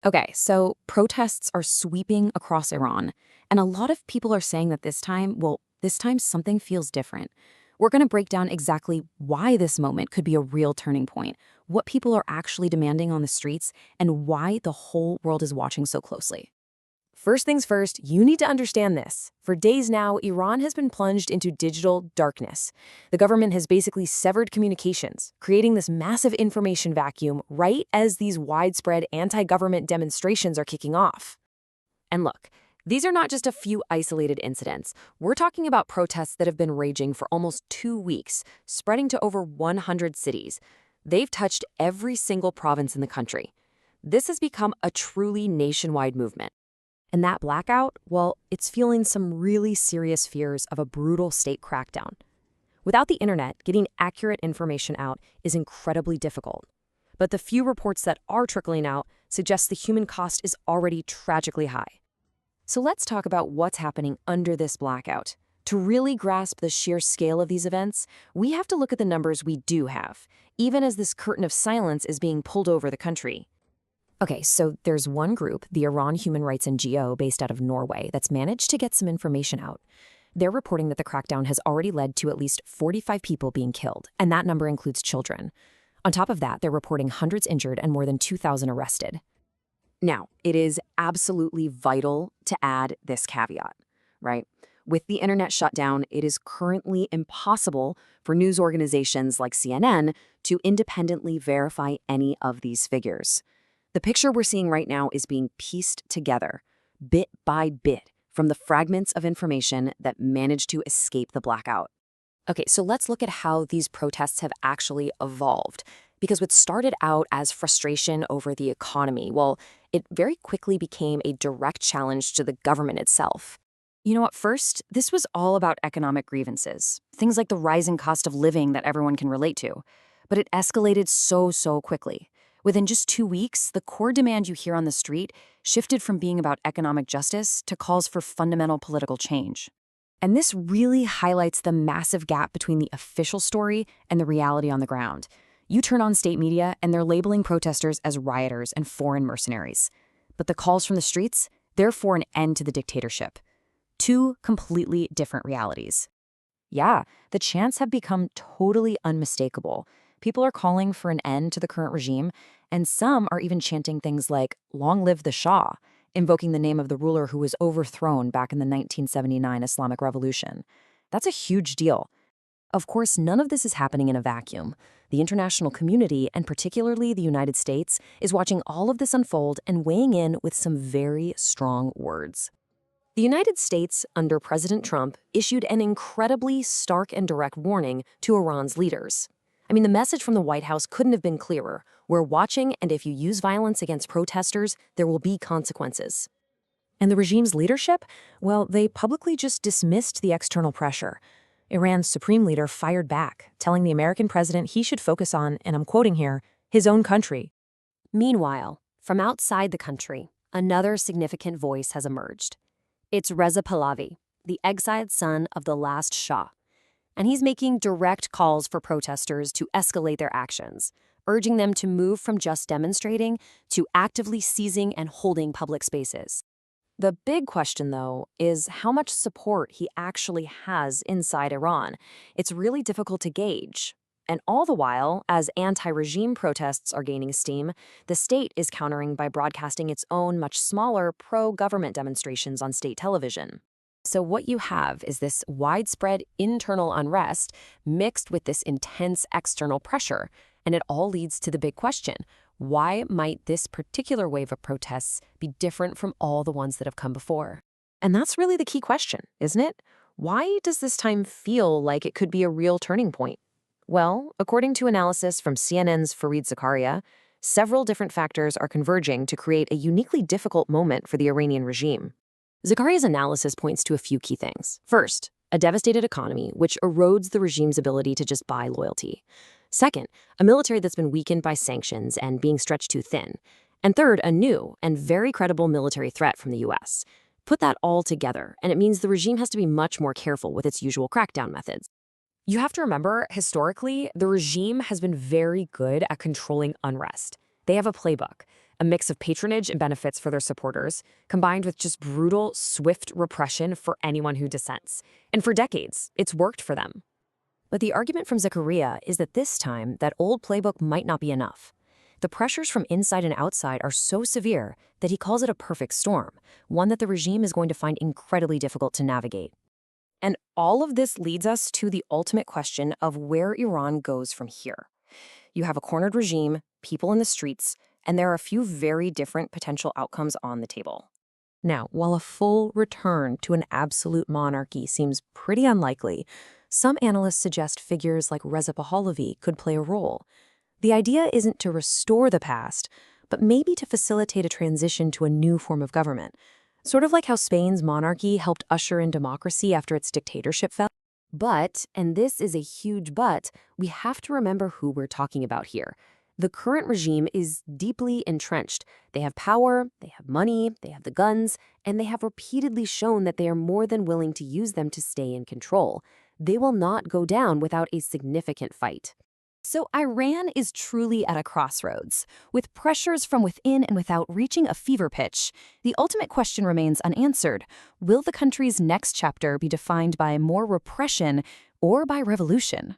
Okay, so protests are sweeping across Iran, and a lot of people are saying that this time something feels different. We're going to break down exactly why this moment could be a real turning point, what people are actually demanding on the streets, and why the whole world is watching so closely. First things first, you need to understand this. For days now, Iran has been plunged into digital darkness. The government has basically severed communications, creating this massive information vacuum right as these widespread anti-government demonstrations are kicking off. And look, these are not just a few isolated incidents. We're talking about protests that have been raging for almost 2 weeks, spreading to over 100 cities. They've touched every single province in the country. This has become a truly nationwide movement. And that blackout, well, it's fueling some really serious fears of a brutal state crackdown. Without the internet, getting accurate information out is incredibly difficult. But the few reports that are trickling out suggest the human cost is already tragically high. So let's talk about what's happening under this blackout. To really grasp the sheer scale of these events, we have to look at the numbers we do have, even as this curtain of silence is being pulled over the country. Okay, so there's one group, the Iran Human Rights NGO based out of Norway, that's managed to get some information out. They're reporting that the crackdown has already led to at least 45 people being killed, and that number includes children. On top of that, they're reporting hundreds injured and more than 2,000 arrested. Now, it is absolutely vital to add this caveat, right? With the internet shutdown, it is currently impossible for news organizations like CNN to independently verify any of these figures. The picture we're seeing right now is being pieced together, bit by bit, from the fragments of information that managed to escape the blackout. Okay, so let's look at how these protests have actually evolved. Because what started out as frustration over the economy, well, it very quickly became a direct challenge to the government itself. You know what, first, this was all about economic grievances, things like the rising cost of living that everyone can relate to. But it escalated so quickly. Within just 2 weeks, the core demand you hear on the street shifted from being about economic justice to calls for fundamental political change. And this really highlights the massive gap between the official story and the reality on the ground. You turn on state media and they're labeling protesters as rioters and foreign mercenaries. But the calls from the streets, they're for an end to the dictatorship. Two completely different realities. Yeah, the chants have become totally unmistakable. People are calling for an end to the current regime, and some are even chanting things like, "Long live the Shah," invoking the name of the ruler who was overthrown back in the 1979 Islamic Revolution. That's a huge deal. Of course, none of this is happening in a vacuum. The international community, and particularly the United States, is watching all of this unfold and weighing in with some very strong words. The United States, under President Trump, issued an incredibly stark and direct warning to Iran's leaders. I mean, the message from the White House couldn't have been clearer. We're watching, and if you use violence against protesters, there will be consequences. And the regime's leadership? Well, they publicly just dismissed the external pressure. Iran's supreme leader fired back, telling the American president he should focus on, and I'm quoting here, his own country. Meanwhile, from outside the country, another significant voice has emerged. It's Reza Pahlavi, the exiled son of the last Shah. And he's making direct calls for protesters to escalate their actions, urging them to move from just demonstrating to actively seizing and holding public spaces. The big question, though, is how much support he actually has inside Iran. It's really difficult to gauge. And all the while, as anti-regime protests are gaining steam, the state is countering by broadcasting its own much smaller pro-government demonstrations on state television. So what you have is this widespread internal unrest mixed with this intense external pressure, and it all leads to the big question: why might this particular wave of protests be different from all the ones that have come before? And that's really the key question, isn't it? Why does this time feel like it could be a real turning point? Well, according to analysis from CNN's Fareed Zakaria, several different factors are converging to create a uniquely difficult moment for the Iranian regime. Zakaria's analysis points to a few key things. First, a devastated economy, which erodes the regime's ability to just buy loyalty. Second, a military that's been weakened by sanctions and being stretched too thin. And third, a new and very credible military threat from the US. Put that all together, and it means the regime has to be much more careful with its usual crackdown methods. You have to remember, historically, the regime has been very good at controlling unrest. They have a playbook. a mix of patronage and benefits for their supporters, combined with just brutal, swift repression for anyone who dissents. And for decades, it's worked for them. But the argument from Zakaria is that this time, that old playbook might not be enough. The pressures from inside and outside are so severe that he calls it a perfect storm, one that the regime is going to find incredibly difficult to navigate. And all of this leads us to the ultimate question of where Iran goes from here. You have a cornered regime, people in the streets, and there are a few very different potential outcomes on the table. Now, while a full return to an absolute monarchy seems pretty unlikely, some analysts suggest figures like Reza Pahlavi could play a role. The idea isn't to restore the past, but maybe to facilitate a transition to a new form of government, sort of like how Spain's monarchy helped usher in democracy after its dictatorship fell. But, and this is a huge but, we have to remember who we're talking about here. The current regime is deeply entrenched. They have power, they have money, they have the guns, and they have repeatedly shown that they are more than willing to use them to stay in control. They will not go down without a significant fight. So Iran is truly at a crossroads, with pressures from within and without reaching a fever pitch. The ultimate question remains unanswered. Will the country's next chapter be defined by more repression or by revolution?